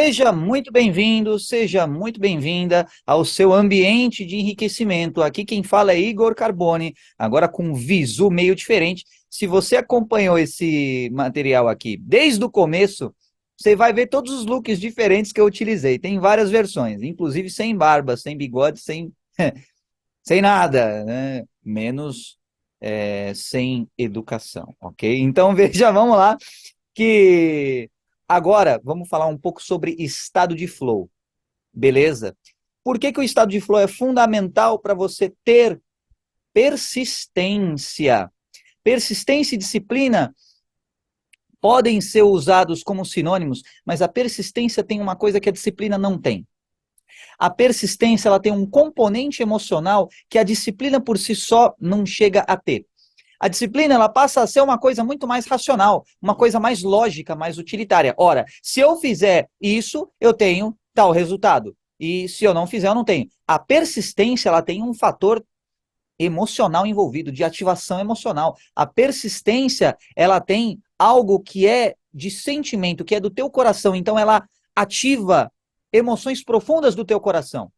Seja muito bem-vindo, seja muito bem-vinda ao seu ambiente de enriquecimento. Aqui quem fala é Igor Carboni, agora com um visu meio diferente. Se você acompanhou esse material aqui desde o começo, você vai ver todos os looks diferentes que eu utilizei. Tem várias versões, inclusive sem barba, sem bigode, sem nada, né? Menos sem educação, ok? Então veja, vamos lá que agora vamos falar um pouco sobre estado de flow, beleza? Por que que o estado de flow é fundamental para você ter persistência? Persistência e disciplina podem ser usados como sinônimos, mas a persistência tem uma coisa que a disciplina não tem. A persistência ela tem um componente emocional que a disciplina por si só não chega a ter. A disciplina ela passa a ser uma coisa muito mais racional, uma coisa mais lógica, mais utilitária. Ora, se eu fizer isso, eu tenho tal resultado. E se eu não fizer, eu não tenho. A persistência ela tem um fator emocional envolvido, de ativação emocional. A persistência ela tem algo que é de sentimento, que é do teu coração. Então ela ativa emoções profundas do teu coração.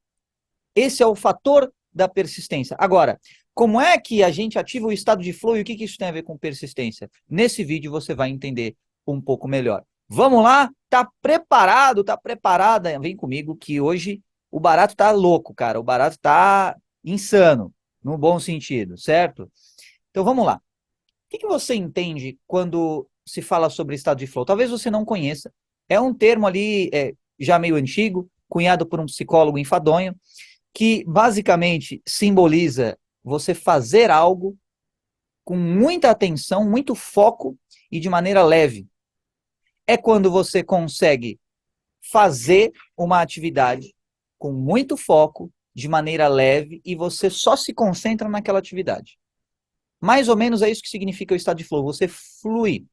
Esse é o fator da persistência. Agora, como é que a gente ativa o estado de flow e o que isso tem a ver com persistência? Nesse vídeo você vai entender um pouco melhor. Vamos lá? Tá preparado? Tá preparada? Vem comigo que hoje o barato tá louco, cara. O barato tá insano, no bom sentido, certo? Então vamos lá. O que você entende quando se fala sobre estado de flow? Talvez você não conheça. É um termo ali já meio antigo, cunhado por um psicólogo enfadonho, que basicamente simboliza você fazer algo com muita atenção, muito foco e de maneira leve. É quando você consegue fazer uma atividade com muito foco, de maneira leve, e você só se concentra naquela atividade. Mais ou menos é isso que significa o estado de flow. Você flui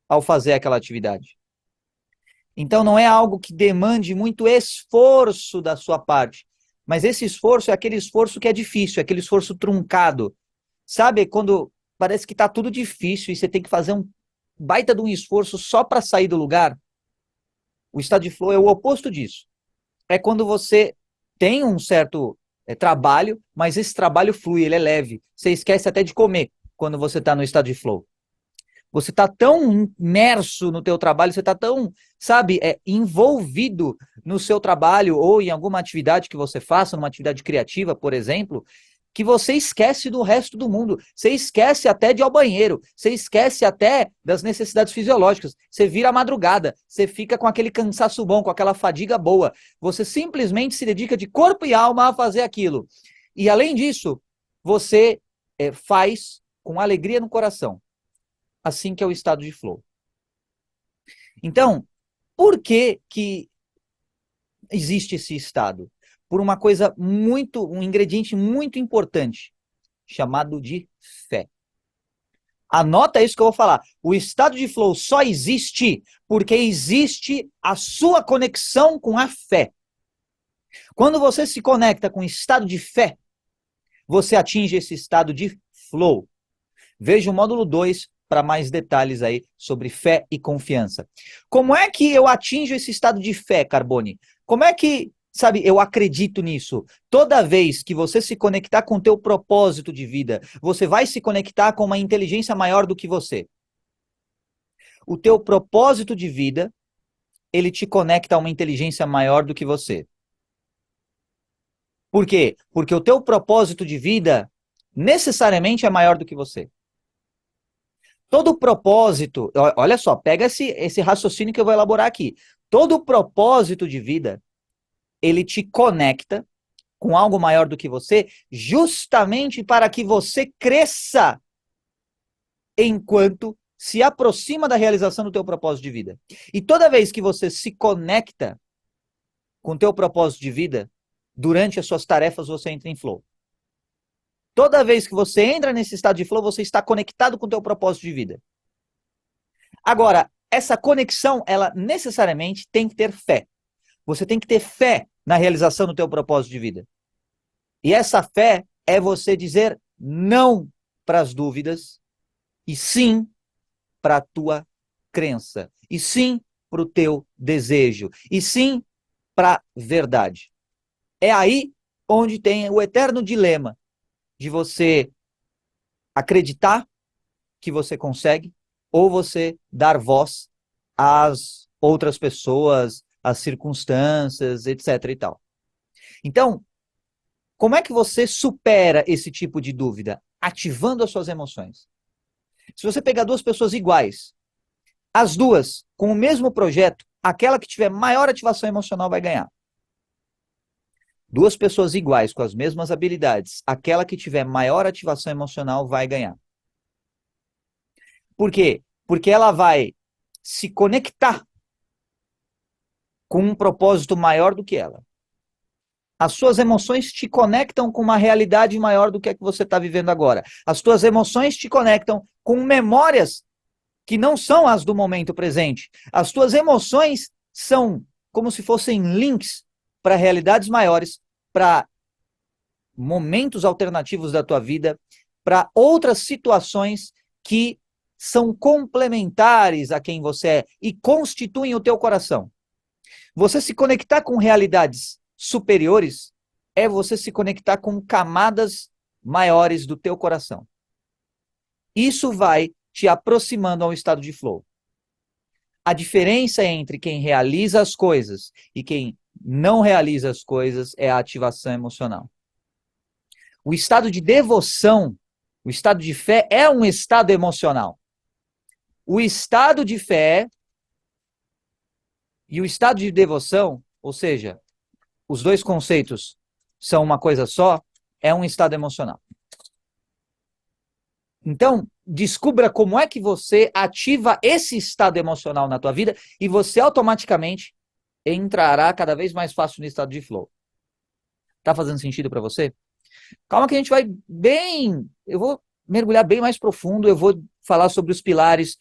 ao fazer aquela atividade. Então não é algo que demande muito esforço da sua parte. Mas esse esforço é aquele esforço que é difícil, é aquele esforço truncado. Sabe quando parece que está tudo difícil e você tem que fazer um baita de um esforço só para sair do lugar? O estado de flow é o oposto disso. É quando você tem um certo trabalho, mas esse trabalho flui, ele é leve. Você esquece até de comer quando você está no estado de flow. Você está tão imerso no teu trabalho, você está tão, sabe, envolvido no seu trabalho ou em alguma atividade que você faça, numa atividade criativa, por exemplo, que você esquece do resto do mundo. Você esquece até de ir ao banheiro, você esquece até das necessidades fisiológicas. Você vira a madrugada, você fica com aquele cansaço bom, com aquela fadiga boa. Você simplesmente se dedica de corpo e alma a fazer aquilo. E além disso, você faz com alegria no coração. Assim que é o estado de flow. Então, por que que existe esse estado? Por uma coisa um ingrediente muito importante, chamado de fé. Anota isso que eu vou falar. O estado de flow só existe porque existe a sua conexão com a fé. Quando você se conecta com o estado de fé, você atinge esse estado de flow. Veja o módulo 2 para mais detalhes aí sobre fé e confiança. Como é que eu atinjo esse estado de fé, Carbone? Como é que, sabe, eu acredito nisso? Toda vez que você se conectar com o teu propósito de vida, você vai se conectar com uma inteligência maior do que você. O teu propósito de vida, ele te conecta a uma inteligência maior do que você. Por quê? Porque o teu propósito de vida necessariamente é maior do que você. Todo propósito, olha só, pega esse raciocínio que eu vou elaborar aqui. Todo propósito de vida, ele te conecta com algo maior do que você, justamente para que você cresça enquanto se aproxima da realização do teu propósito de vida. E toda vez que você se conecta com o teu propósito de vida, durante as suas tarefas você entra em flow. Toda vez que você entra nesse estado de flow, você está conectado com o teu propósito de vida. Agora, essa conexão, ela necessariamente tem que ter fé. Você tem que ter fé na realização do teu propósito de vida. E essa fé é você dizer não para as dúvidas e sim para a tua crença. E sim para o teu desejo, e sim para a verdade. É aí onde tem o eterno dilema de você acreditar que você consegue ou você dar voz às outras pessoas, às circunstâncias, etc. e tal. Então, como é que você supera esse tipo de dúvida? Ativando as suas emoções. Se você pegar duas pessoas iguais, as duas com o mesmo projeto, aquela que tiver maior ativação emocional vai ganhar. Duas pessoas iguais com as mesmas habilidades, aquela que tiver maior ativação emocional vai ganhar. Por quê? Porque ela vai se conectar com um propósito maior do que ela. As suas emoções te conectam com uma realidade maior do que a que você está vivendo agora. As tuas emoções te conectam com memórias que não são as do momento presente. As tuas emoções são como se fossem links para realidades maiores, para momentos alternativos da tua vida, para outras situações que são complementares a quem você é e constituem o teu coração. Você se conectar com realidades superiores é você se conectar com camadas maiores do teu coração. Isso vai te aproximando a um estado de flow. A diferença entre quem realiza as coisas e quem não realiza as coisas é a ativação emocional. O estado de devoção, o estado de fé é um estado emocional. O estado de fé e o estado de devoção, ou seja, os dois conceitos são uma coisa só, é um estado emocional. Então, descubra como é que você ativa esse estado emocional na tua vida e você automaticamente entrará cada vez mais fácil no estado de flow. Tá fazendo sentido para você? Calma que a gente vai bem, eu vou mergulhar bem mais profundo, eu vou falar sobre os pilares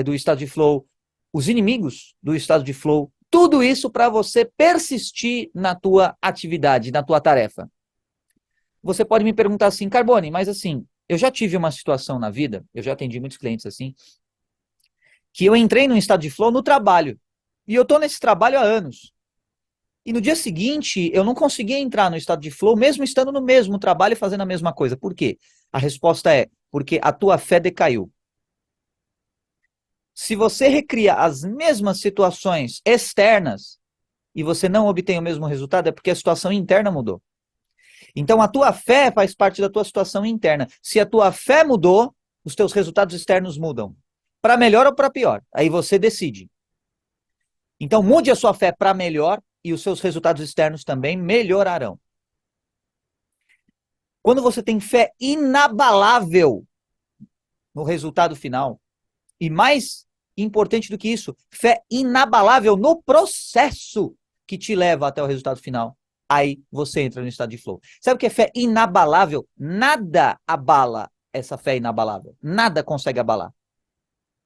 do estado de flow, os inimigos do estado de flow, tudo isso para você persistir na tua atividade, na tua tarefa. Você pode me perguntar assim, Carbone, mas assim, eu já tive uma situação na vida, eu já atendi muitos clientes assim, que eu entrei num estado de flow no trabalho, e eu estou nesse trabalho há anos. E no dia seguinte, eu não conseguia entrar no estado de flow, mesmo estando no mesmo trabalho e fazendo a mesma coisa. Por quê? A resposta é, porque a tua fé decaiu. Se você recria as mesmas situações externas e você não obtém o mesmo resultado, é porque a situação interna mudou. Então a tua fé faz parte da tua situação interna. Se a tua fé mudou, os teus resultados externos mudam. Para melhor ou para pior? Aí você decide. Então mude a sua fé para melhor e os seus resultados externos também melhorarão. Quando você tem fé inabalável no resultado final, e mais importante do que isso, fé inabalável no processo que te leva até o resultado final, aí você entra no estado de flow. Sabe o que é fé inabalável? Nada abala essa fé inabalável. Nada consegue abalar.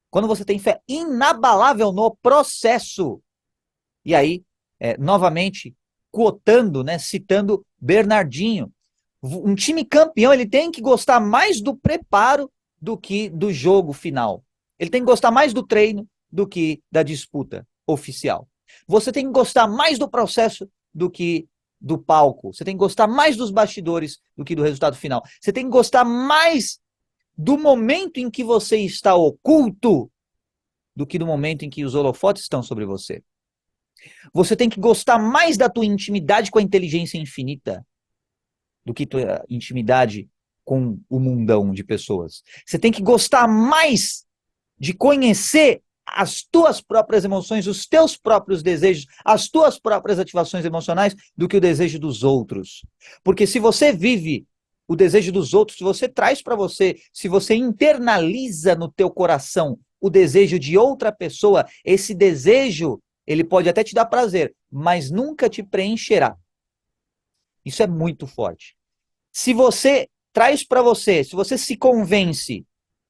Quando você tem fé inabalável no processo, e aí, novamente, cotando, né, citando Bernardinho, um time campeão, ele tem que gostar mais do preparo do que do jogo final. Ele tem que gostar mais do treino do que da disputa oficial. Você tem que gostar mais do processo do que do palco. Você tem que gostar mais dos bastidores do que do resultado final. Você tem que gostar mais do momento em que você está oculto do que do momento em que os holofotes estão sobre você. Você tem que gostar mais da tua intimidade com a inteligência infinita do que tua intimidade com o mundão de pessoas. Você tem que gostar mais de conhecer as tuas próprias emoções, os teus próprios desejos, as tuas próprias ativações emocionais, do que o desejo dos outros. Porque se você vive o desejo dos outros, se você traz para você, se você internaliza no teu coração o desejo de outra pessoa, esse desejo, ele pode até te dar prazer, mas nunca te preencherá. Isso é muito forte. Se você traz para você, se você se convence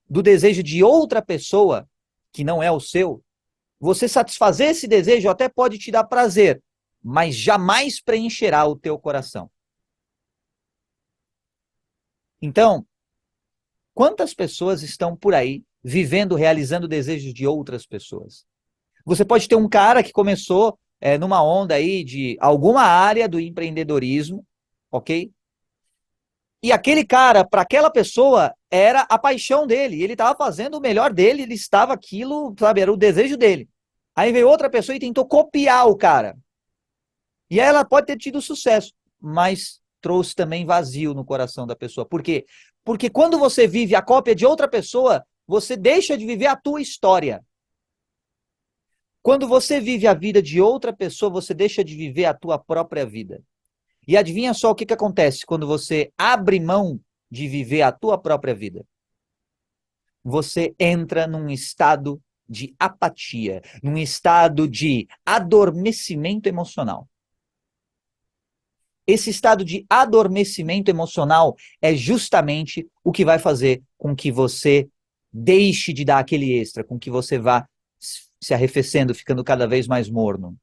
do desejo de outra pessoa, que não é o seu, você satisfazer esse desejo até pode te dar prazer, mas jamais preencherá o teu coração. Então, quantas pessoas estão por aí vivendo, realizando desejos de outras pessoas? Você pode ter um cara que começou numa onda aí de alguma área do empreendedorismo, ok? E aquele cara, para aquela pessoa, era a paixão dele. Ele estava fazendo o melhor dele, ele estava aquilo, sabe, era o desejo dele. Aí veio outra pessoa e tentou copiar o cara. E aí ela pode ter tido sucesso, mas trouxe também vazio no coração da pessoa. Por quê? Porque quando você vive a cópia de outra pessoa, você deixa de viver a tua história. Quando você vive a vida de outra pessoa, você deixa de viver a tua própria vida. E adivinha só o que acontece quando você abre mão de viver a tua própria vida? Você entra num estado de apatia, num estado de adormecimento emocional. Esse estado de adormecimento emocional é justamente o que vai fazer com que você deixe de dar aquele extra, com que você vá se arrefecendo, ficando cada vez mais morno.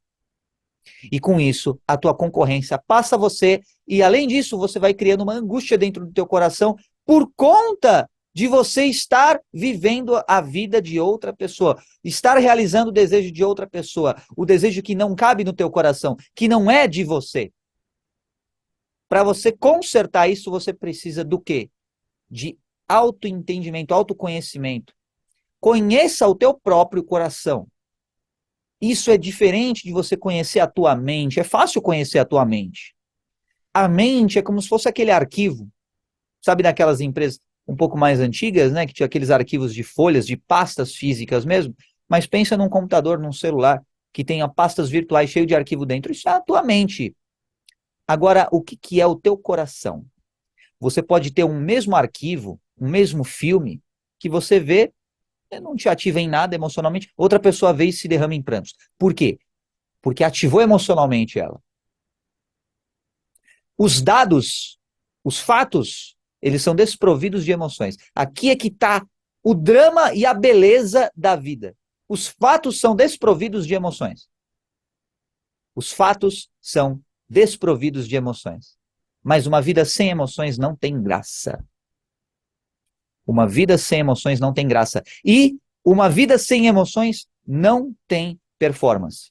E com isso, a tua concorrência passa a você e, além disso, você vai criando uma angústia dentro do teu coração por conta de você estar vivendo a vida de outra pessoa, estar realizando o desejo de outra pessoa, o desejo que não cabe no teu coração, que não é de você. Para você consertar isso, você precisa do quê? De autoentendimento, autoconhecimento. Conheça o teu próprio coração. Isso é diferente de você conhecer a tua mente. É fácil conhecer a tua mente. A mente é como se fosse aquele arquivo, sabe, daquelas empresas um pouco mais antigas, né, que tinha aqueles arquivos de folhas, de pastas físicas mesmo, mas pensa num computador, num celular, que tenha pastas virtuais cheias de arquivo dentro. Isso é a tua mente. Agora, o que é o teu coração? Você pode ter um mesmo arquivo, um mesmo filme, que você vê, não te ativa em nada emocionalmente, outra pessoa vê e se derrama em prantos. Por quê? Porque ativou emocionalmente ela. Os dados, os fatos, eles são desprovidos de emoções. Aqui é que está o drama e a beleza da vida. Os fatos são desprovidos de emoções. Os fatos são desprovidos de emoções. Mas uma vida sem emoções não tem graça. Uma vida sem emoções não tem graça. E uma vida sem emoções não tem performance.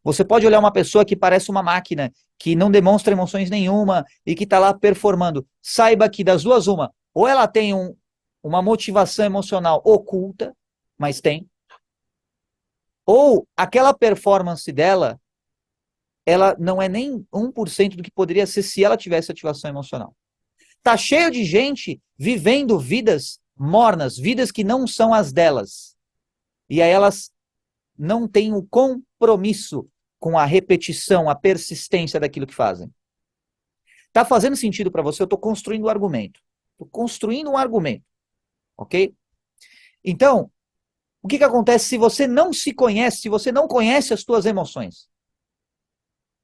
Você pode olhar uma pessoa que parece uma máquina, que não demonstra emoções nenhuma e que está lá performando. Saiba que das duas uma, ou ela tem uma motivação emocional oculta, mas tem, ou aquela performance dela, ela não é nem 1% do que poderia ser se ela tivesse ativação emocional. Tá cheio de gente vivendo vidas mornas, vidas que não são as delas. E aí elas não têm o compromisso com a repetição, a persistência daquilo que fazem. Tá fazendo sentido para você? Eu estou construindo um argumento. Estou construindo um argumento, ok? Então, o que acontece se você não se conhece, se você não conhece as suas emoções?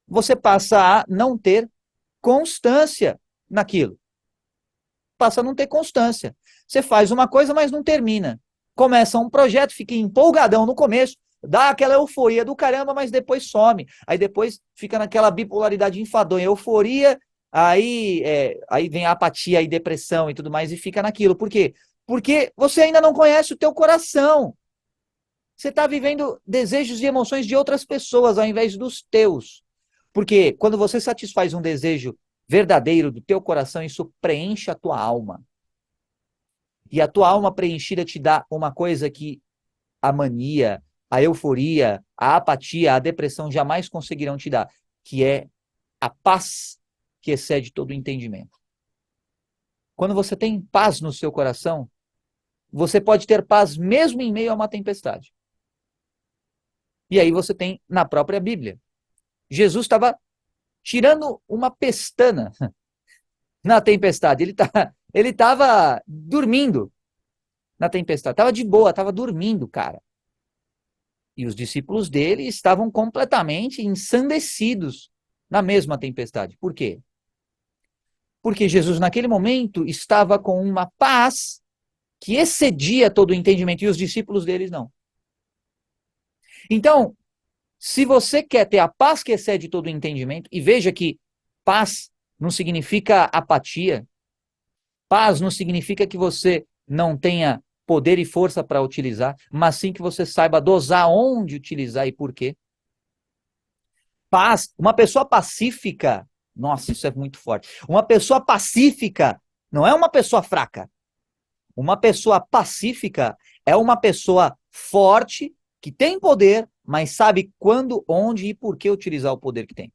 Você passa a não ter constância naquilo. Passa a não ter constância. Você faz uma coisa, mas não termina. Começa um projeto, fica empolgadão no começo, dá aquela euforia do caramba, mas depois some. Aí depois fica naquela bipolaridade enfadonha, euforia, aí vem a apatia e depressão e tudo mais, e fica naquilo. Por quê? Porque você ainda não conhece o teu coração. Você está vivendo desejos e emoções de outras pessoas ao invés dos teus. Porque quando você satisfaz um desejo verdadeiro do teu coração, isso preenche a tua alma. E a tua alma preenchida te dá uma coisa que a mania, a euforia, a apatia, a depressão jamais conseguirão te dar, que é a paz que excede todo o entendimento. Quando você tem paz no seu coração, você pode ter paz mesmo em meio a uma tempestade. E aí você tem na própria Bíblia. Jesus estava tirando uma pestana na tempestade. Ele estava dormindo na tempestade. Estava de boa, estava dormindo, cara. E os discípulos dele estavam completamente ensandecidos na mesma tempestade. Por quê? Porque Jesus, naquele momento, estava com uma paz que excedia todo o entendimento, e os discípulos deles não. Então, se você quer ter a paz que excede todo o entendimento, e veja que paz não significa apatia, paz não significa que você não tenha poder e força para utilizar, mas sim que você saiba dosar onde utilizar e por quê. Paz, uma pessoa pacífica, nossa, isso é muito forte. Uma pessoa pacífica não é uma pessoa fraca. Uma pessoa pacífica é uma pessoa forte, que tem poder, mas sabe quando, onde e por que utilizar o poder que tem.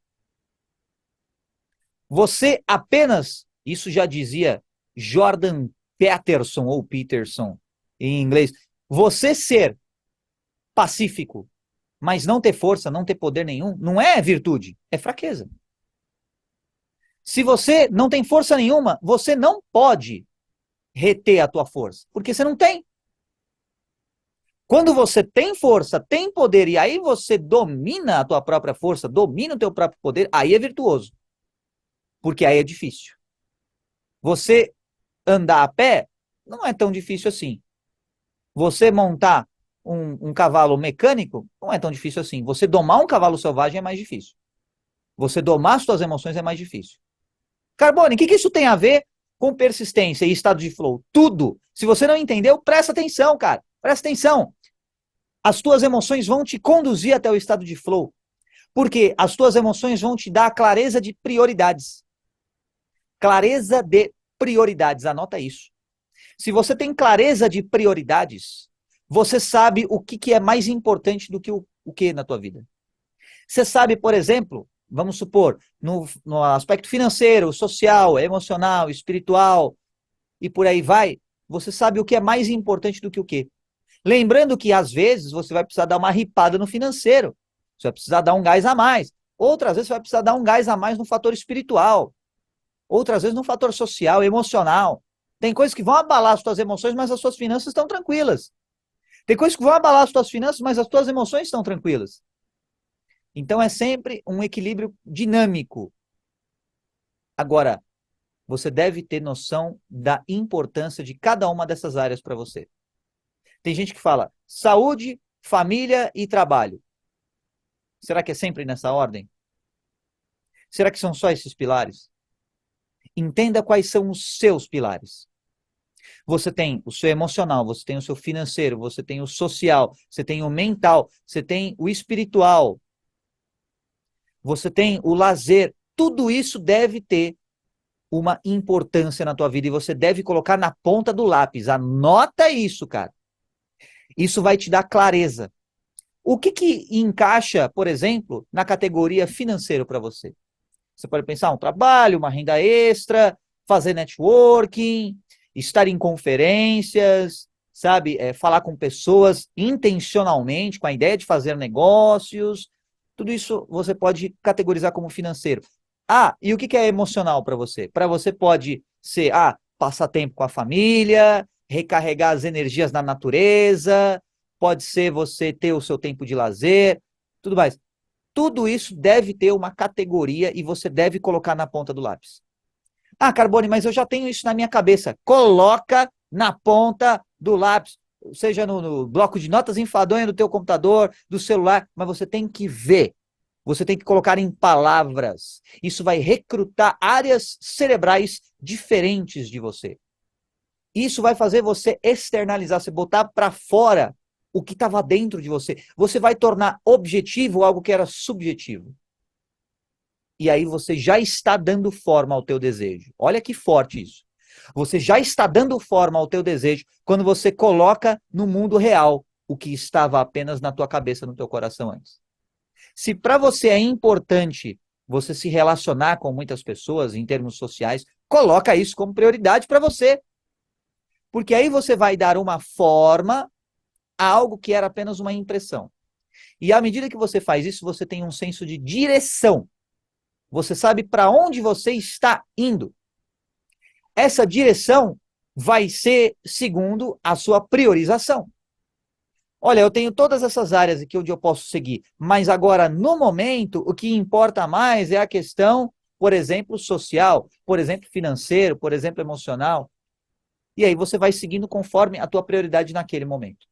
Você apenas, isso já dizia Jordan Peterson ou Peterson em inglês, você ser pacífico, mas não ter força, não ter poder nenhum, não é virtude, é fraqueza. Se você não tem força nenhuma, você não pode reter a tua força, porque você não tem. Quando você tem força, tem poder, e aí você domina a tua própria força, domina o teu próprio poder, aí é virtuoso. Porque aí é difícil. Você andar a pé não é tão difícil assim. Você montar um cavalo mecânico não é tão difícil assim. Você domar um cavalo selvagem é mais difícil. Você domar as suas emoções é mais difícil. Carbone, o que isso tem a ver com persistência e estado de flow? Tudo. Se você não entendeu, presta atenção, cara. Presta atenção. As tuas emoções vão te conduzir até o estado de flow. Porque as tuas emoções vão te dar a clareza de prioridades. Clareza de prioridades, anota isso. Se você tem clareza de prioridades, você sabe o que é mais importante do que o que na tua vida. Você sabe, por exemplo, vamos supor, no aspecto financeiro, social, emocional, espiritual e por aí vai, você sabe o que é mais importante do que o quê. Lembrando que, às vezes, você vai precisar dar uma ripada no financeiro. Você vai precisar dar um gás a mais. Outras vezes, você vai precisar dar um gás a mais no fator espiritual. Outras vezes, no fator social, emocional. Tem coisas que vão abalar as tuas emoções, mas as suas finanças estão tranquilas. Tem coisas que vão abalar as tuas finanças, mas as tuas emoções estão tranquilas. Então, é sempre um equilíbrio dinâmico. Agora, você deve ter noção da importância de cada uma dessas áreas para você. Tem gente que fala saúde, família e trabalho. Será que é sempre nessa ordem? Será que são só esses pilares? Entenda quais são os seus pilares. Você tem o seu emocional, você tem o seu financeiro, você tem o social, você tem o mental, você tem o espiritual, você tem o lazer. Tudo isso deve ter uma importância na tua vida e você deve colocar na ponta do lápis. Anota isso, cara. Isso vai te dar clareza. O que encaixa, por exemplo, na categoria financeiro para você? Você pode pensar um trabalho, uma renda extra, fazer networking, estar em conferências, sabe? Falar com pessoas intencionalmente, com a ideia de fazer negócios. Tudo isso você pode categorizar como financeiro. Ah, e o que é emocional para você? Para você pode ser, passar tempo com a família, recarregar as energias na natureza, pode ser você ter o seu tempo de lazer, tudo mais. Tudo isso deve ter uma categoria e você deve colocar na ponta do lápis. Ah, Carbone, mas eu já tenho isso na minha cabeça. Coloca na ponta do lápis, seja no bloco de notas enfadonha do teu computador, do celular, mas você tem que ver. Você tem que colocar em palavras. Isso vai recrutar áreas cerebrais diferentes de você. Isso vai fazer você externalizar, você botar para fora o que estava dentro de você. Você vai tornar objetivo algo que era subjetivo. E aí você já está dando forma ao teu desejo. Olha que forte isso. Você já está dando forma ao teu desejo quando você coloca no mundo real o que estava apenas na tua cabeça, no teu coração antes. Se para você é importante você se relacionar com muitas pessoas em termos sociais, coloca isso como prioridade para você. Porque aí você vai dar uma forma a algo que era apenas uma impressão. E à medida que você faz isso, você tem um senso de direção. Você sabe para onde você está indo. Essa direção vai ser segundo a sua priorização. Olha, eu tenho todas essas áreas aqui onde eu posso seguir, mas agora, no momento, o que importa mais é a questão, por exemplo, social, por exemplo, financeiro, por exemplo, emocional. E aí você vai seguindo conforme a tua prioridade naquele momento.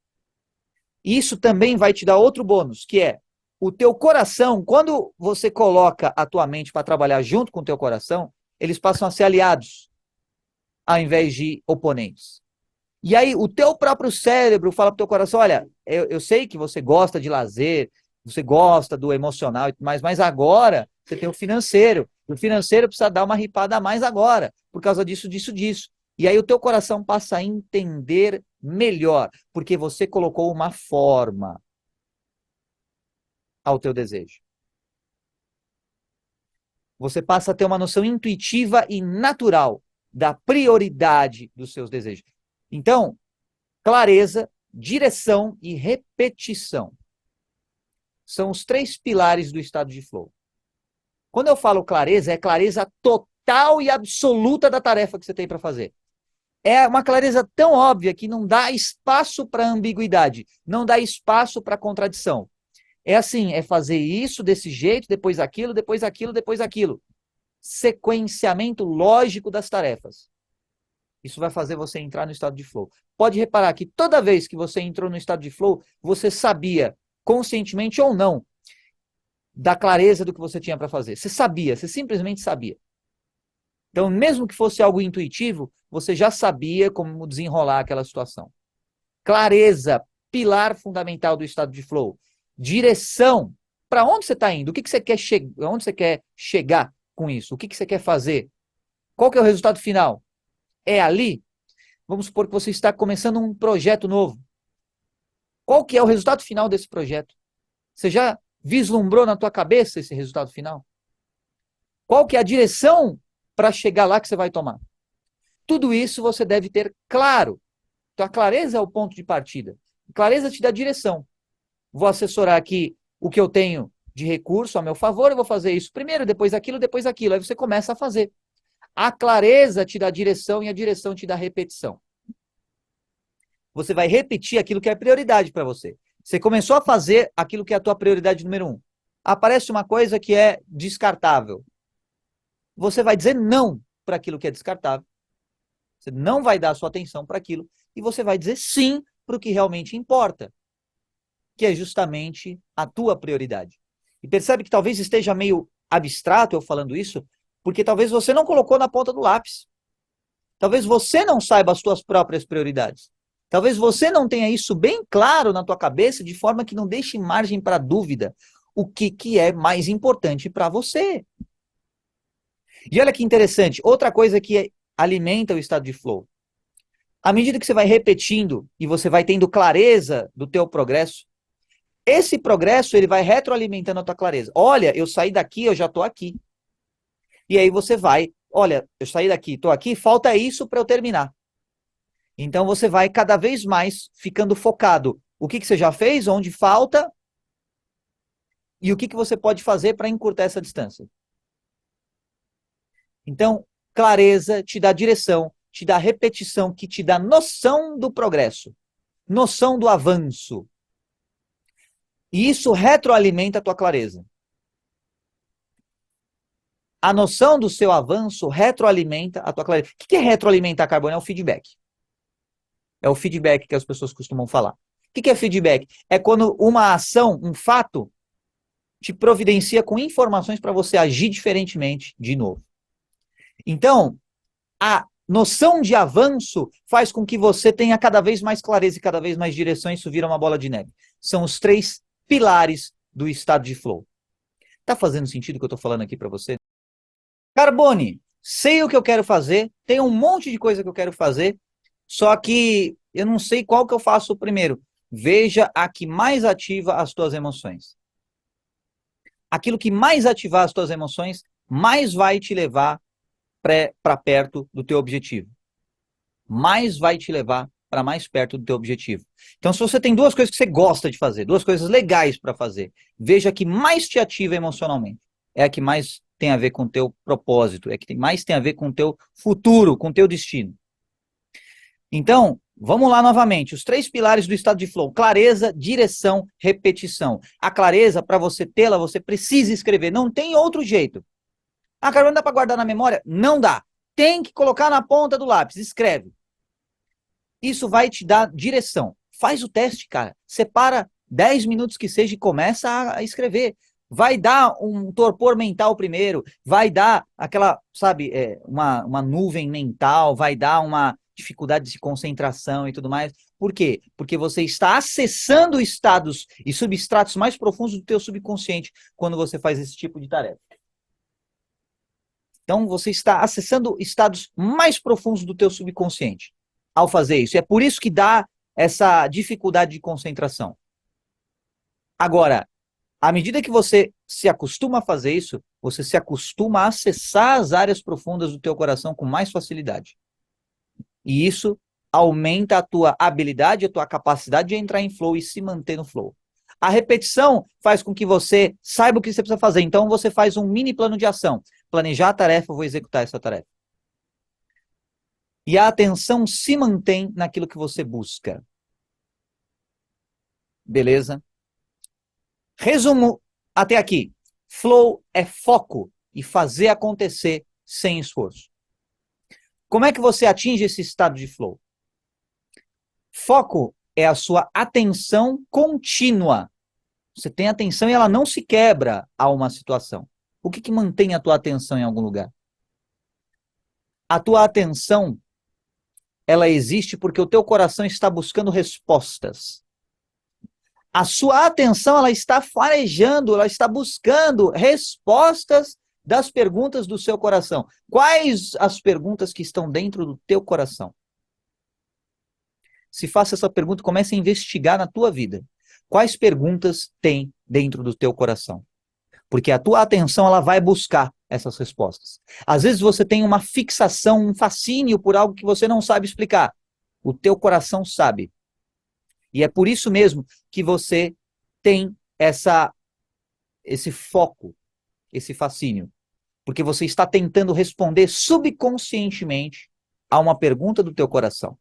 Isso também vai te dar outro bônus, que é o teu coração, quando você coloca a tua mente para trabalhar junto com o teu coração, eles passam a ser aliados, ao invés de oponentes. E aí o teu próprio cérebro fala pro teu coração, olha, eu sei que você gosta de lazer, você gosta do emocional e tudo mais, mas agora você tem o financeiro. O financeiro precisa dar uma ripada a mais agora, por causa disso, disso, disso. E aí o teu coração passa a entender melhor, porque você colocou uma forma ao teu desejo. Você passa a ter uma noção intuitiva e natural da prioridade dos seus desejos. Então, clareza, direção e repetição são os três pilares do estado de flow. Quando eu falo clareza, é clareza total e absoluta da tarefa que você tem para fazer. É uma clareza tão óbvia que não dá espaço para ambiguidade, não dá espaço para contradição. É assim, é fazer isso desse jeito, depois aquilo, depois aquilo, depois aquilo. Sequenciamento lógico das tarefas. Isso vai fazer você entrar no estado de flow. Pode reparar que toda vez que você entrou no estado de flow, você sabia, conscientemente ou não, da clareza do que você tinha para fazer. Você sabia, você simplesmente sabia. Então, mesmo que fosse algo intuitivo, você já sabia como desenrolar aquela situação. Clareza, pilar fundamental do estado de flow. Direção, para onde você está indo? O que você quer chegar? Onde você quer chegar com isso? O que você quer fazer? Qual que é o resultado final? É ali? Vamos supor que você está começando um projeto novo. Qual que é o resultado final desse projeto? Você já vislumbrou na tua cabeça esse resultado final? Qual que é a direção para chegar lá que você vai tomar? Tudo isso você deve ter claro. Então a clareza é o ponto de partida. A clareza te dá direção. Vou assessorar aqui o que eu tenho de recurso a meu favor, eu vou fazer isso primeiro, depois aquilo, depois aquilo. Aí você começa a fazer. A clareza te dá direção e a direção te dá repetição. Você vai repetir aquilo que é prioridade para você. Você começou a fazer aquilo que é a tua prioridade número 1. Aparece uma coisa que é descartável. Você vai dizer não para aquilo que é descartável. Você não vai dar a sua atenção para aquilo e você vai dizer sim para o que realmente importa, que é justamente a tua prioridade. E percebe que talvez esteja meio abstrato eu falando isso, porque talvez você não colocou na ponta do lápis. Talvez você não saiba as suas próprias prioridades. Talvez você não tenha isso bem claro na tua cabeça, de forma que não deixe margem para dúvida o que é mais importante para você. E olha que interessante, outra coisa que alimenta o estado de flow. À medida que você vai repetindo e você vai tendo clareza do teu progresso, esse progresso ele vai retroalimentando a tua clareza. Olha, eu saí daqui, eu já estou aqui. E aí você vai, olha, eu saí daqui, estou aqui, falta isso para eu terminar. Então você vai cada vez mais ficando focado. O que você já fez, onde falta e o que você pode fazer para encurtar essa distância. Então, clareza te dá direção, te dá repetição, que te dá noção do progresso, noção do avanço. E isso retroalimenta a tua clareza. A noção do seu avanço retroalimenta a tua clareza. O que é retroalimentar, Carbono? É o feedback. É o feedback que as pessoas costumam falar. O que é feedback? É quando uma ação, um fato, te providencia com informações para você agir diferentemente de novo. Então, a noção de avanço faz com que você tenha cada vez mais clareza e cada vez mais direção, e isso vira uma bola de neve. São os três pilares do estado de flow. Tá fazendo sentido o que eu tô falando aqui para você? Carbone, sei o que eu quero fazer, tem um monte de coisa que eu quero fazer, só que eu não sei qual que eu faço primeiro. Veja a que mais ativa as tuas emoções. Aquilo que mais ativar as tuas emoções, mais vai te levar para perto do teu objetivo. Mais vai te levar para mais perto do teu objetivo. Então, se você tem duas coisas que você gosta de fazer, duas coisas legais para fazer, veja a que mais te ativa emocionalmente. É a que mais tem a ver com o teu propósito, é a que mais tem a ver com o teu futuro, com o teu destino. Então, vamos lá novamente. Os três pilares do estado de flow: clareza, direção, repetição. A clareza, para você tê-la, você precisa escrever. Não tem outro jeito. Ah, cara, não dá para guardar na memória? Não dá. Tem que colocar na ponta do lápis. Escreve. Isso vai te dar direção. Faz o teste, cara. Separa 10 minutos que seja e começa a escrever. Vai dar um torpor mental primeiro, vai dar aquela, sabe, uma nuvem mental, vai dar dificuldade de concentração e tudo mais. Por quê? Porque você está acessando estados e substratos mais profundos do teu subconsciente quando você faz esse tipo de tarefa. Então, você está acessando estados mais profundos do teu subconsciente ao fazer isso. É por isso que dá essa dificuldade de concentração. Agora, à medida que você se acostuma a fazer isso, você se acostuma a acessar as áreas profundas do teu coração com mais facilidade. E isso aumenta a tua habilidade, a tua capacidade de entrar em flow e se manter no flow. A repetição faz com que você saiba o que você precisa fazer. Então, você faz um mini plano de ação. Planejar a tarefa, eu vou executar essa tarefa. E a atenção se mantém naquilo que você busca. Beleza? Resumo até aqui. Flow é foco e fazer acontecer sem esforço. Como é que você atinge esse estado de flow? Foco é a sua atenção contínua. Você tem atenção e ela não se quebra a uma situação. O que mantém a tua atenção em algum lugar? A tua atenção, ela existe porque o teu coração está buscando respostas. A sua atenção, ela está farejando, ela está buscando respostas das perguntas do seu coração. Quais as perguntas que estão dentro do teu coração? Se faça essa pergunta, comece a investigar na tua vida. Quais perguntas tem dentro do teu coração? Porque a tua atenção, ela vai buscar essas respostas. Às vezes você tem uma fixação, um fascínio por algo que você não sabe explicar. O teu coração sabe. E é por isso mesmo que você tem esse foco, esse fascínio. Porque você está tentando responder subconscientemente a uma pergunta do teu coração.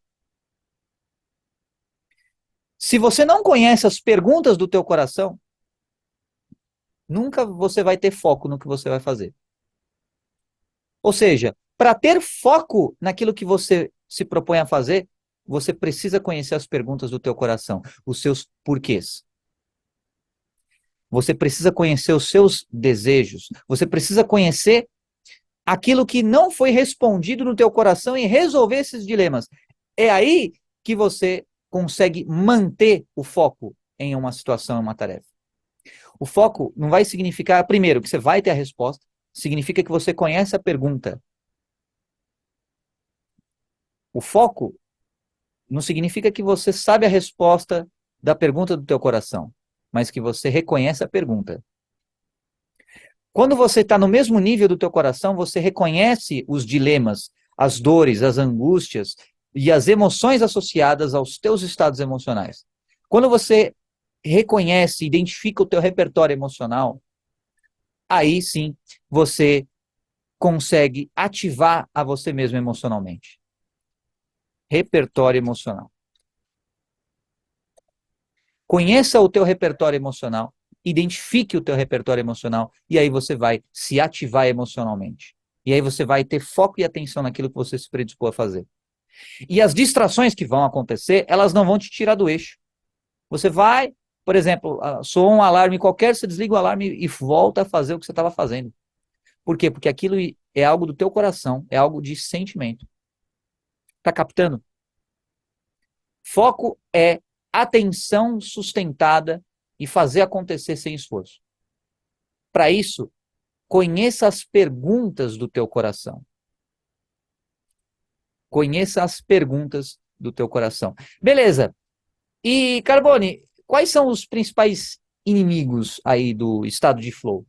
Se você não conhece as perguntas do teu coração, nunca você vai ter foco no que você vai fazer. Ou seja, para ter foco naquilo que você se propõe a fazer, você precisa conhecer as perguntas do teu coração, os seus porquês. Você precisa conhecer os seus desejos. Você precisa conhecer aquilo que não foi respondido no teu coração e resolver esses dilemas. É aí que você consegue manter o foco em uma situação, em uma tarefa. O foco não vai significar, primeiro, que você vai ter a resposta, significa que você conhece a pergunta. O foco não significa que você sabe a resposta da pergunta do teu coração, mas que você reconhece a pergunta. Quando você está no mesmo nível do teu coração, você reconhece os dilemas, as dores, as angústias e as emoções associadas aos teus estados emocionais. Quando você reconhece, identifica o teu repertório emocional, aí sim você consegue ativar a você mesmo emocionalmente. Repertório emocional. Conheça o teu repertório emocional, identifique o teu repertório emocional e aí você vai se ativar emocionalmente. E aí você vai ter foco e atenção naquilo que você se predispôs a fazer. E as distrações que vão acontecer, elas não vão te tirar do eixo. Você vai, por exemplo, soa um alarme qualquer, você desliga o alarme e volta a fazer o que você estava fazendo. Por quê? Porque aquilo é algo do teu coração, é algo de sentimento. Tá captando? Foco é atenção sustentada e fazer acontecer sem esforço. Para isso, conheça as perguntas do teu coração. Conheça as perguntas do teu coração. Beleza. E, Carbone, quais são os principais inimigos aí do estado de flow?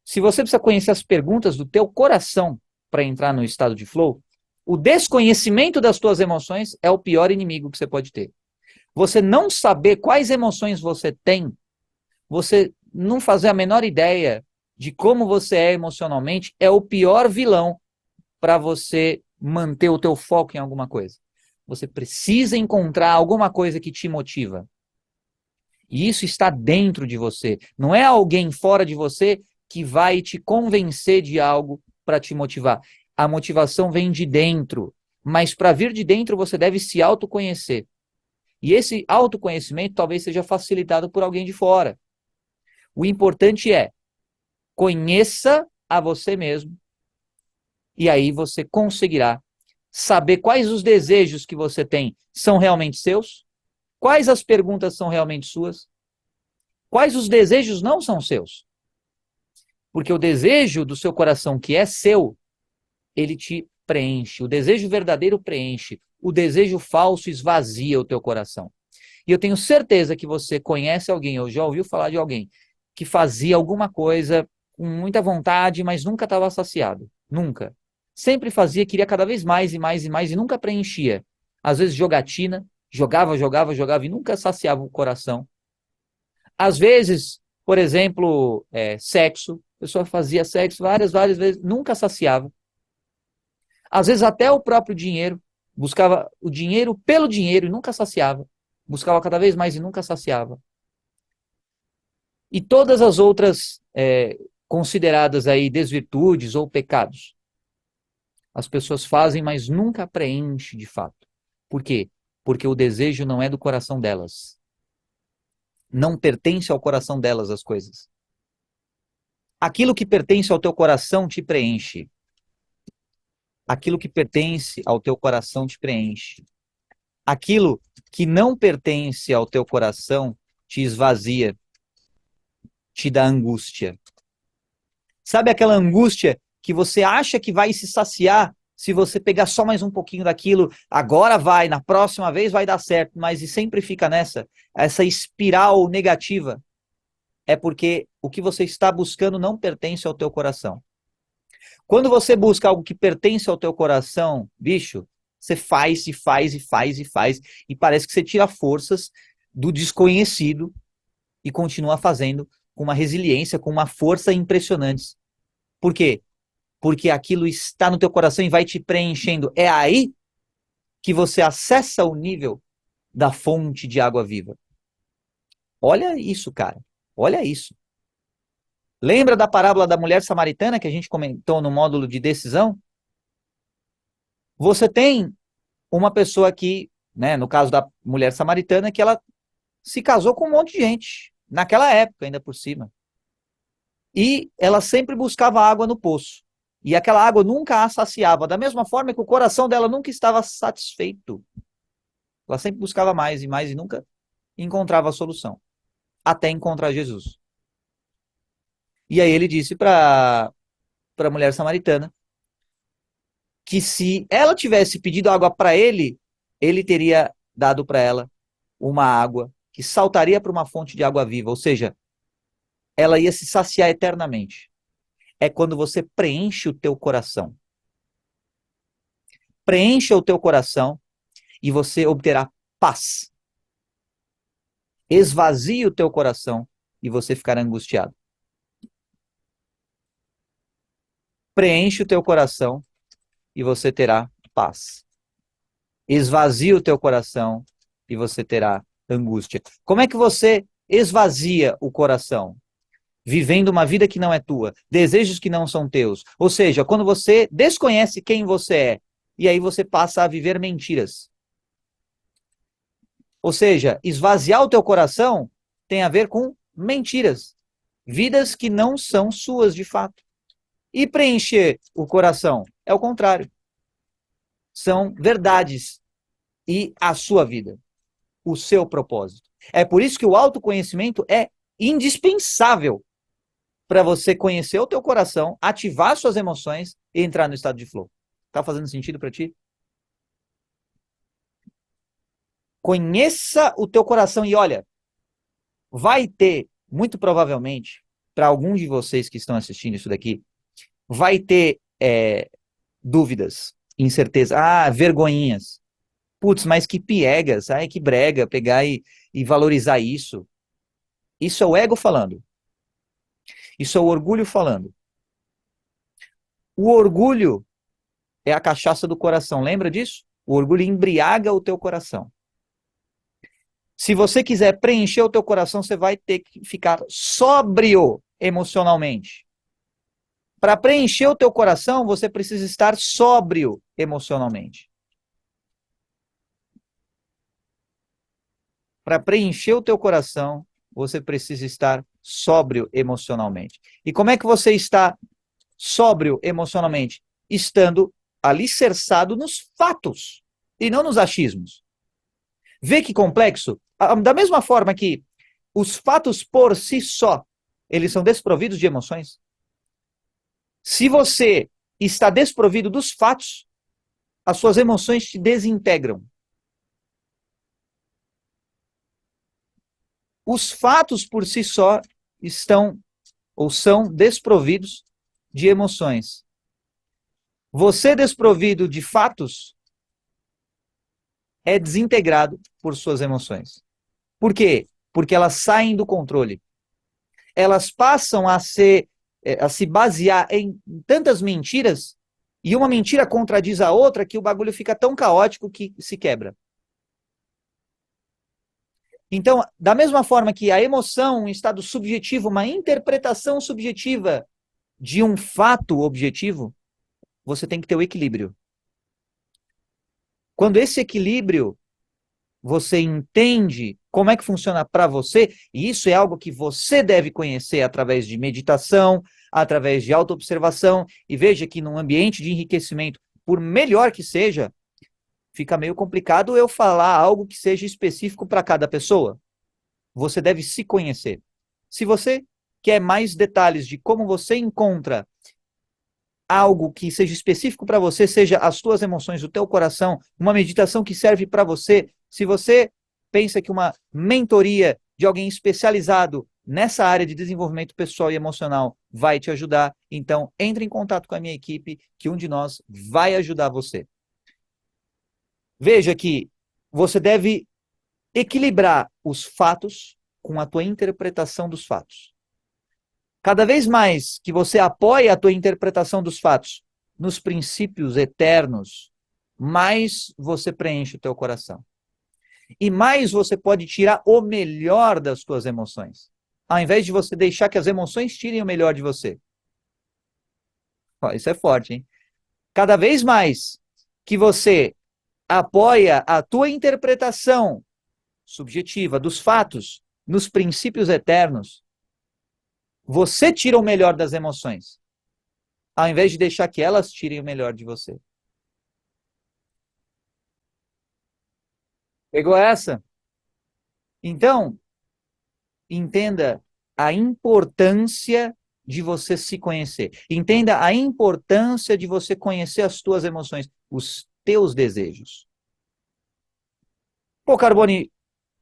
Se você precisa conhecer as perguntas do teu coração para entrar no estado de flow, o desconhecimento das tuas emoções é o pior inimigo que você pode ter. Você não saber quais emoções você tem, você não fazer a menor ideia de como você é emocionalmente, é o pior vilão para você manter o teu foco em alguma coisa. Você precisa encontrar alguma coisa que te motiva. E isso está dentro de você. Não é alguém fora de você que vai te convencer de algo para te motivar. A motivação vem de dentro. Mas para vir de dentro, você deve se autoconhecer. E esse autoconhecimento talvez seja facilitado por alguém de fora. O importante é, conheça a você mesmo. E aí você conseguirá saber quais os desejos que você tem são realmente seus? Quais as perguntas são realmente suas? Quais os desejos não são seus? Porque o desejo do seu coração que é seu, ele te preenche. O desejo verdadeiro preenche. O desejo falso esvazia o teu coração. E eu tenho certeza que você conhece alguém, ou já ouviu falar de alguém, que fazia alguma coisa com muita vontade, mas nunca estava saciado. Nunca. Sempre fazia, queria cada vez mais e mais e mais, e nunca preenchia. Às vezes jogatina, jogava e nunca saciava o coração. Às vezes, por exemplo, sexo. A pessoa fazia sexo várias vezes, nunca saciava. Às vezes até o próprio dinheiro, buscava o dinheiro pelo dinheiro e nunca saciava. Buscava cada vez mais e nunca saciava. E todas as outras consideradas aí desvirtudes ou pecados, as pessoas fazem, mas nunca preenche de fato. Por quê? Porque o desejo não é do coração delas. Não pertence ao coração delas as coisas. Aquilo que pertence ao teu coração te preenche. Aquilo que pertence ao teu coração te preenche. Aquilo que não pertence ao teu coração te esvazia, te dá angústia. Sabe aquela angústia que você acha que vai se saciar se você pegar só mais um pouquinho daquilo, agora vai, na próxima vez vai dar certo, mas e sempre fica essa espiral negativa? É porque o que você está buscando não pertence ao teu coração. Quando você busca algo que pertence ao teu coração, bicho, você faz e faz e faz e faz, e parece que você tira forças do desconhecido e continua fazendo com uma resiliência, com uma força impressionantes. Por quê? Porque aquilo está no teu coração e vai te preenchendo. É aí que você acessa o nível da fonte de água viva. Olha isso, cara. Olha isso. Lembra da parábola da mulher samaritana que a gente comentou no módulo de decisão? Você tem uma pessoa que, né, no caso da mulher samaritana, que ela se casou com um monte de gente, naquela época ainda por cima. E ela sempre buscava água no poço. E aquela água nunca a saciava, da mesma forma que o coração dela nunca estava satisfeito. Ela sempre buscava mais e nunca encontrava a solução, até encontrar Jesus. E aí ele disse para a mulher samaritana que se ela tivesse pedido água para ele, ele teria dado para ela uma água que saltaria para uma fonte de água viva, ou seja, ela ia se saciar eternamente. É quando você preenche o teu coração. Preencha o teu coração e você obterá paz. Esvazie o teu coração e você ficará angustiado. Preenche o teu coração e você terá paz. Esvazie o teu coração e você terá angústia. Como é que você esvazia o coração? Vivendo uma vida que não é tua, desejos que não são teus. Ou seja, quando você desconhece quem você é, e aí você passa a viver mentiras. Ou seja, esvaziar o teu coração tem a ver com mentiras. Vidas que não são suas de fato. E preencher o coração é o contrário. São verdades e a sua vida, o seu propósito. É por isso que o autoconhecimento é indispensável para você conhecer o teu coração, ativar suas emoções e entrar no estado de flow. Tá fazendo sentido para ti? Conheça o teu coração e olha, vai ter, muito provavelmente, para algum de vocês que estão assistindo isso daqui, vai ter dúvidas, incerteza, vergonhinhas. Putz, mas que piegas, ai que brega pegar e valorizar isso. Isso é o ego falando. Isso é o orgulho falando. O orgulho é a cachaça do coração, lembra disso? O orgulho embriaga o teu coração. Se você quiser preencher o teu coração, você vai ter que ficar sóbrio emocionalmente. Para preencher o teu coração, você precisa estar sóbrio emocionalmente. Para preencher o teu coração, você precisa estar sóbrio emocionalmente. E como é que você está sóbrio emocionalmente? Estando alicerçado nos fatos e não nos achismos. Vê que complexo? Da mesma forma que os fatos por si só, eles são desprovidos de emoções. Se você está desprovido dos fatos, as suas emoções te desintegram. Os fatos por si só estão ou são desprovidos de emoções. Você desprovido de fatos é desintegrado por suas emoções. Por quê? Porque elas saem do controle. Elas passam a se basear em tantas mentiras, e uma mentira contradiz a outra, que o bagulho fica tão caótico que se quebra. Então, da mesma forma que a emoção, um estado subjetivo, uma interpretação subjetiva de um fato objetivo, você tem que ter o equilíbrio. Quando esse equilíbrio você entende como é que funciona para você, e isso é algo que você deve conhecer através de meditação, através de autoobservação, e veja que num ambiente de enriquecimento, por melhor que seja, fica meio complicado eu falar algo que seja específico para cada pessoa. Você deve se conhecer. Se você quer mais detalhes de como você encontra algo que seja específico para você, seja as tuas emoções, o teu coração, uma meditação que serve para você. Se você pensa que uma mentoria de alguém especializado nessa área de desenvolvimento pessoal e emocional vai te ajudar, então entre em contato com a minha equipe, que um de nós vai ajudar você. Veja que você deve equilibrar os fatos com a tua interpretação dos fatos. Cada vez mais que você apoia a tua interpretação dos fatos nos princípios eternos, mais você preenche o teu coração. E mais você pode tirar o melhor das tuas emoções, ao invés de você deixar que as emoções tirem o melhor de você. Ó, isso é forte, hein? Cada vez mais que você apoia a tua interpretação subjetiva dos fatos nos princípios eternos, você tira o melhor das emoções, ao invés de deixar que elas tirem o melhor de você. Pegou essa? Então, entenda a importância de você se conhecer. Entenda a importância de você conhecer as tuas emoções, os teus desejos. Pô, Carboni,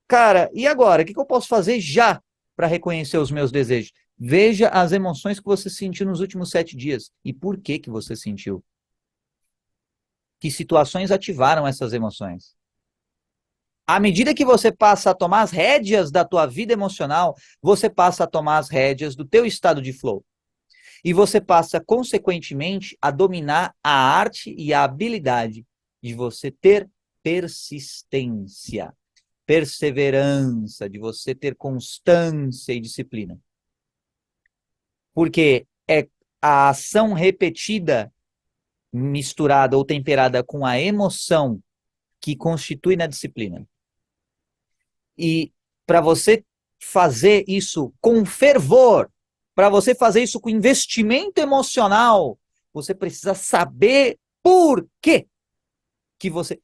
cara, e agora? O que eu posso fazer já para reconhecer os meus desejos? Veja as emoções que você sentiu nos últimos 7 dias. E por que que você sentiu? Que situações ativaram essas emoções? À medida que você passa a tomar as rédeas da tua vida emocional, você passa a tomar as rédeas do teu estado de flow. E você passa, consequentemente, a dominar a arte e a habilidade de você ter persistência, perseverança, de você ter constância e disciplina. Porque é a ação repetida, misturada ou temperada com a emoção que constitui na disciplina. E para você fazer isso com fervor, para você fazer isso com investimento emocional, você precisa saber por quê que você...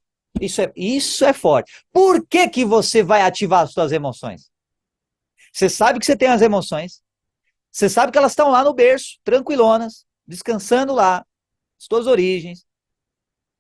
Isso é forte. Por que que você vai ativar as suas emoções? Você sabe que você tem as emoções, você sabe que elas estão lá no berço, tranquilonas, descansando lá, as suas origens.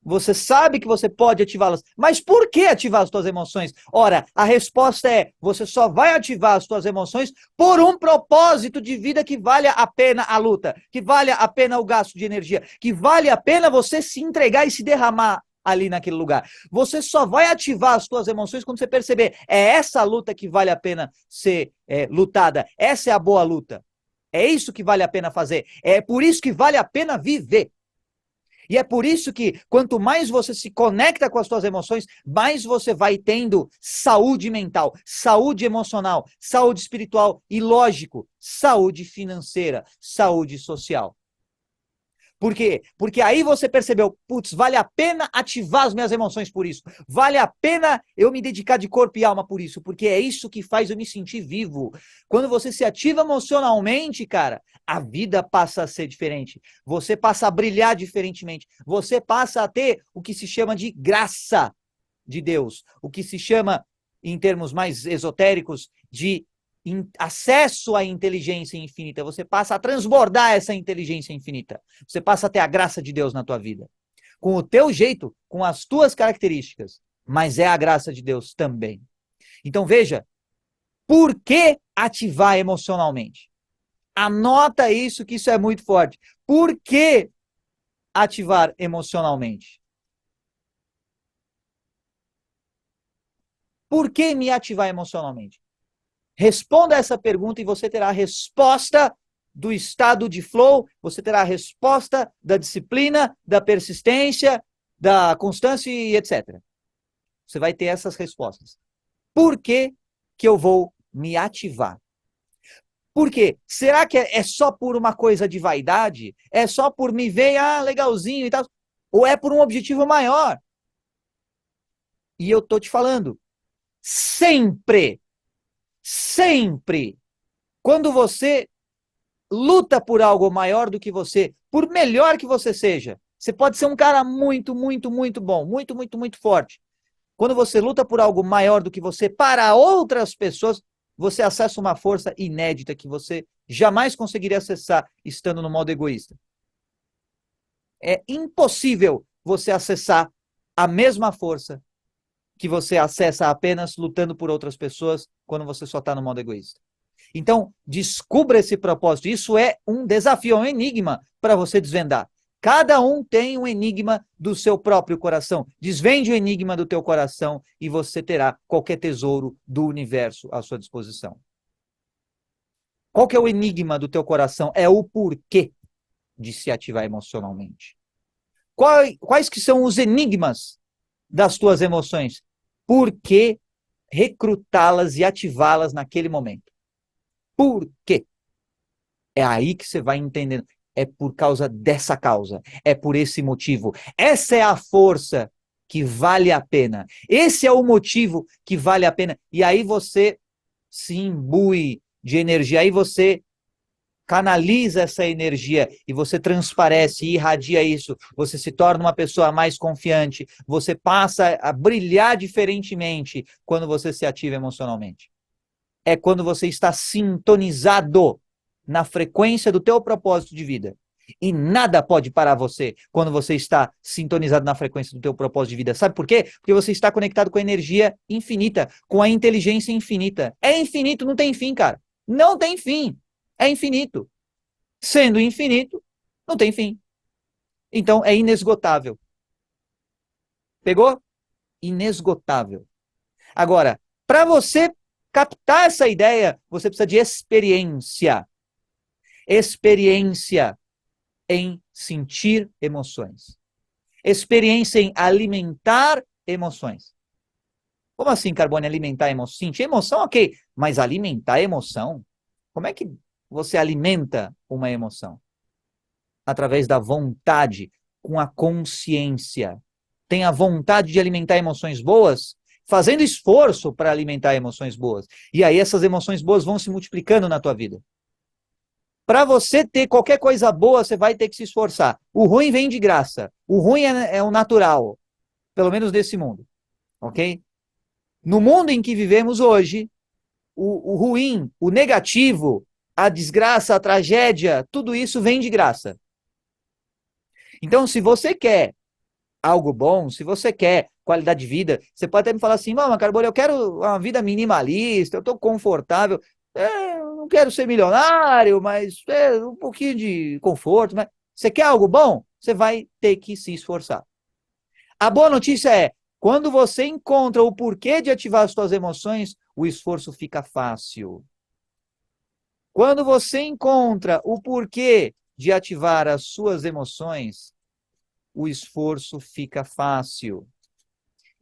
Você sabe que você pode ativá-las, mas por que ativar as suas emoções? Ora, a resposta é, você só vai ativar as suas emoções por um propósito de vida que valha a pena a luta, que valha a pena o gasto de energia, que vale a pena você se entregar e se derramar ali naquele lugar. Você só vai ativar as suas emoções quando você perceber, é essa luta que vale a pena ser lutada, essa é a boa luta. É isso que vale a pena fazer, é por isso que vale a pena viver. E é por isso que, quanto mais você se conecta com as suas emoções, mais você vai tendo saúde mental, saúde emocional, saúde espiritual e, lógico, saúde financeira, saúde social. Por quê? Porque aí você percebeu, putz, vale a pena ativar as minhas emoções por isso. Vale a pena eu me dedicar de corpo e alma por isso, porque é isso que faz eu me sentir vivo. Quando você se ativa emocionalmente, cara, a vida passa a ser diferente. Você passa a brilhar diferentemente. Você passa a ter o que se chama de graça de Deus, o que se chama, em termos mais esotéricos, de acesso à inteligência infinita. Você passa a transbordar essa inteligência infinita. Você passa a ter a graça de Deus na tua vida. Com o teu jeito, com as tuas características. Mas é a graça de Deus também. Então veja, por que ativar emocionalmente? Anota isso, que isso é muito forte. Por que ativar emocionalmente? Por que me ativar emocionalmente? Responda essa pergunta e você terá a resposta do estado de flow, você terá a resposta da disciplina, da persistência, da constância e etc. Você vai ter essas respostas. Por que que eu vou me ativar? Por quê? Será que é só por uma coisa de vaidade? É só por me ver, legalzinho e tal? Ou é por um objetivo maior? E eu tô te falando, sempre, sempre, quando você luta por algo maior do que você, por melhor que você seja. Você pode ser um cara muito, muito, muito bom, muito, muito, muito forte. Quando você luta por algo maior do que você para outras pessoas, você acessa uma força inédita que você jamais conseguiria acessar estando no modo egoísta. É impossível você acessar a mesma força que você acessa apenas lutando por outras pessoas quando você só está no modo egoísta. Então, descubra esse propósito. Isso é um desafio, é um enigma para você desvendar. Cada um tem um enigma do seu próprio coração. Desvende o enigma do teu coração e você terá qualquer tesouro do universo à sua disposição. Qual que é o enigma do teu coração? É o porquê de se ativar emocionalmente. Quais que são os enigmas das tuas emoções? Por que recrutá-las e ativá-las naquele momento? Por quê? É aí que você vai entendendo. É por causa dessa causa. É por esse motivo. Essa é a força que vale a pena. Esse é o motivo que vale a pena. E aí você se imbui de energia. Aí você canaliza essa energia e você transparece e irradia isso. Você se torna uma pessoa mais confiante. Você passa a brilhar diferentemente quando você se ativa emocionalmente. É quando você está sintonizado na frequência do teu propósito de vida. E nada pode parar você quando você está sintonizado na frequência do teu propósito de vida. Sabe por quê? Porque você está conectado com a energia infinita, com a inteligência infinita. É infinito, não tem fim, cara. Não tem fim. É infinito. Sendo infinito, não tem fim. Então é inesgotável. Pegou? Inesgotável. Agora, para você captar essa ideia, você precisa de experiência. Experiência em sentir emoções. Experiência em alimentar emoções. Como assim, Carbone, alimentar emoção? Sentir emoção, ok, mas alimentar emoção? Como é que você alimenta uma emoção? Através da vontade, com a consciência. Tem a vontade de alimentar emoções boas, fazendo esforço para alimentar emoções boas. E aí essas emoções boas vão se multiplicando na tua vida. Para você ter qualquer coisa boa, você vai ter que se esforçar. O ruim vem de graça. O ruim é o natural, pelo menos desse mundo. Ok? No mundo em que vivemos hoje, o ruim, o negativo, a desgraça, a tragédia, tudo isso vem de graça. Então, se você quer algo bom, se você quer qualidade de vida, você pode até me falar assim, mama, Carbone, eu quero uma vida minimalista, eu estou confortável, não quero ser milionário, mas um pouquinho de conforto. Mas você quer algo bom? Você vai ter que se esforçar. A boa notícia é, quando você encontra o porquê de ativar as suas emoções, o esforço fica fácil. Quando você encontra o porquê de ativar as suas emoções, o esforço fica fácil.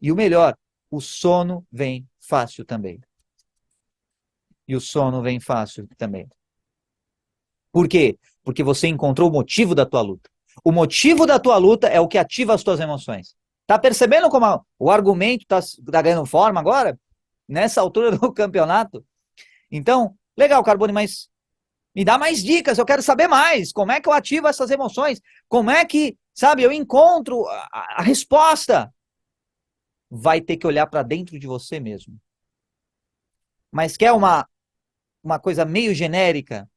E o melhor, o sono vem fácil também. E o sono vem fácil também. Por quê? Porque você encontrou o motivo da tua luta. O motivo da tua luta é o que ativa as tuas emoções. Tá percebendo como o argumento tá ganhando forma agora? Nessa altura do campeonato? Então, legal, Carbone, mas me dá mais dicas, eu quero saber mais. Como é que eu ativo essas emoções? Como é que, sabe, eu encontro a resposta? Vai ter que olhar para dentro de você mesmo. Mas quer uma coisa meio genérica?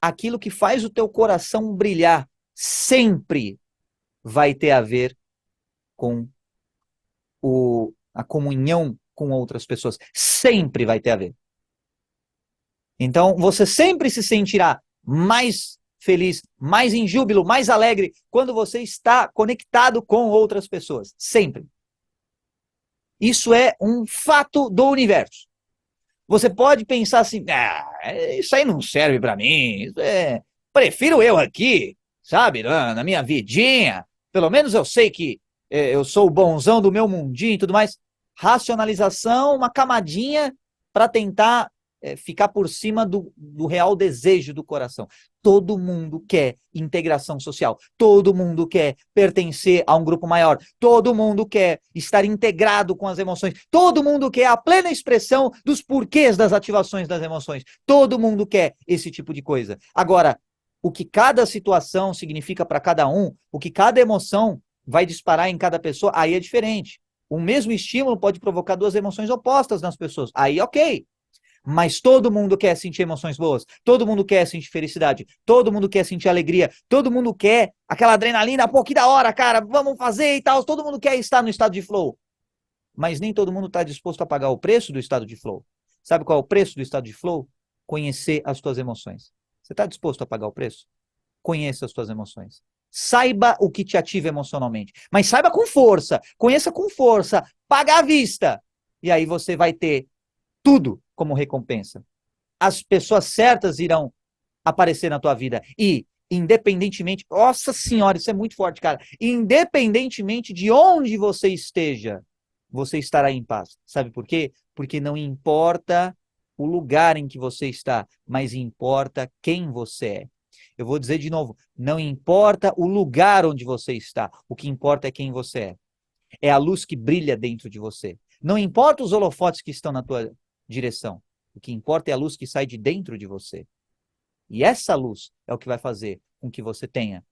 Aquilo que faz o teu coração brilhar sempre vai ter a ver com a comunhão com outras pessoas. Sempre vai ter a ver. Então, você sempre se sentirá mais feliz, mais em júbilo, mais alegre, quando você está conectado com outras pessoas. Sempre. Isso é um fato do universo. Você pode pensar assim, isso aí não serve para mim, prefiro eu aqui, sabe, na minha vidinha, pelo menos eu sei que eu sou o bonzão do meu mundinho e tudo mais. Racionalização, uma camadinha para tentar ficar por cima do real desejo do coração. Todo mundo quer integração social, todo mundo quer pertencer a um grupo maior, todo mundo quer estar integrado com as emoções, todo mundo quer a plena expressão dos porquês das ativações das emoções, todo mundo quer esse tipo de coisa. Agora, o que cada situação significa para cada um, o que cada emoção vai disparar em cada pessoa, aí é diferente. O mesmo estímulo pode provocar duas emoções opostas nas pessoas, aí ok. Mas todo mundo quer sentir emoções boas, todo mundo quer sentir felicidade, todo mundo quer sentir alegria, todo mundo quer aquela adrenalina, pô, que da hora, cara, vamos fazer e tal, todo mundo quer estar no estado de flow. Mas nem todo mundo está disposto a pagar o preço do estado de flow. Sabe qual é o preço do estado de flow? Conhecer as tuas emoções. Você está disposto a pagar o preço? Conheça as tuas emoções. Saiba o que te ativa emocionalmente, mas saiba com força, conheça com força, paga à vista. E aí você vai ter tudo como recompensa. As pessoas certas irão aparecer na tua vida. E, independentemente, nossa senhora, isso é muito forte, cara. Independentemente de onde você esteja, você estará em paz. Sabe por quê? Porque não importa o lugar em que você está, mas importa quem você é. Eu vou dizer de novo, não importa o lugar onde você está, o que importa é quem você é. É a luz que brilha dentro de você. Não importa os holofotes que estão na tua direção. O que importa é a luz que sai de dentro de você. E essa luz é o que vai fazer com que você tenha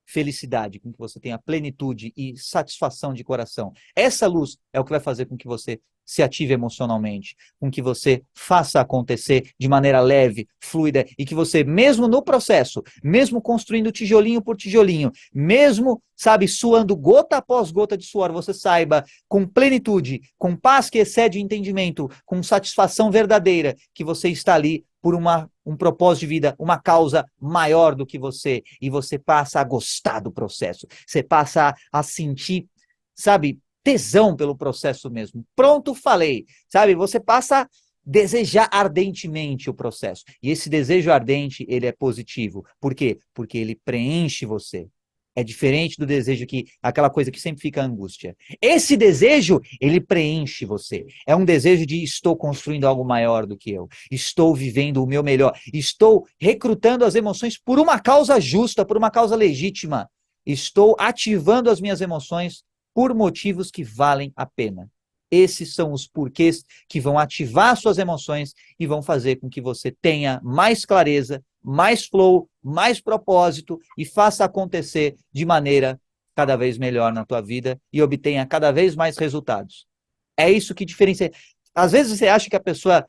felicidade, com que você tenha plenitude e satisfação de coração. Essa luz é o que vai fazer com que você se ative emocionalmente, com que você faça acontecer de maneira leve, fluida, e que você, mesmo no processo, mesmo construindo tijolinho por tijolinho, mesmo, sabe, suando gota após gota de suor, você saiba, com plenitude, com paz que excede o entendimento, com satisfação verdadeira, que você está ali por um propósito de vida, uma causa maior do que você, e você passa a gostar do processo, você passa a sentir, sabe, tesão pelo processo mesmo. Pronto, falei, sabe, você passa a desejar ardentemente o processo, e esse desejo ardente, ele é positivo. Por quê? Porque ele preenche você. É diferente do desejo aquela coisa que sempre fica a angústia. Esse desejo, ele preenche você. É um desejo de estou construindo algo maior do que eu. Estou vivendo o meu melhor. Estou recrutando as emoções por uma causa justa, por uma causa legítima. Estou ativando as minhas emoções por motivos que valem a pena. Esses são os porquês que vão ativar suas emoções e vão fazer com que você tenha mais clareza, mais flow, mais propósito e faça acontecer de maneira cada vez melhor na tua vida e obtenha cada vez mais resultados. É isso que diferencia. Às vezes você acha que a pessoa,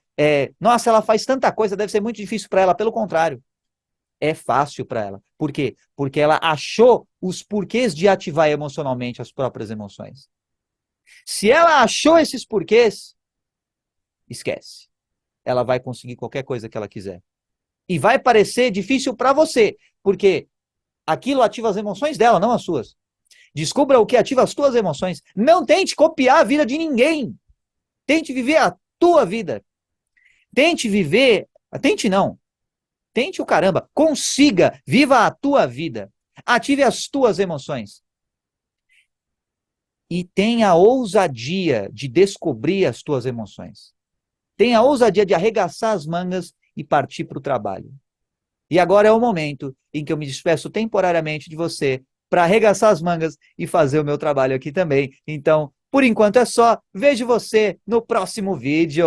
nossa, ela faz tanta coisa, deve ser muito difícil para ela. Pelo contrário, é fácil para ela. Por quê? Porque ela achou os porquês de ativar emocionalmente as próprias emoções. Se ela achou esses porquês, esquece. Ela vai conseguir qualquer coisa que ela quiser. E vai parecer difícil para você, porque aquilo ativa as emoções dela, não as suas. Descubra o que ativa as tuas emoções. Não tente copiar a vida de ninguém. Tente viver a tua vida. Tente viver, tente não. Tente o caramba, consiga, viva a tua vida. Ative as tuas emoções. E tenha a ousadia de descobrir as tuas emoções. Tenha a ousadia de arregaçar as mangas e partir para o trabalho. E agora é o momento em que eu me despeço temporariamente de você para arregaçar as mangas e fazer o meu trabalho aqui também. Então, por enquanto é só. Vejo você no próximo vídeo.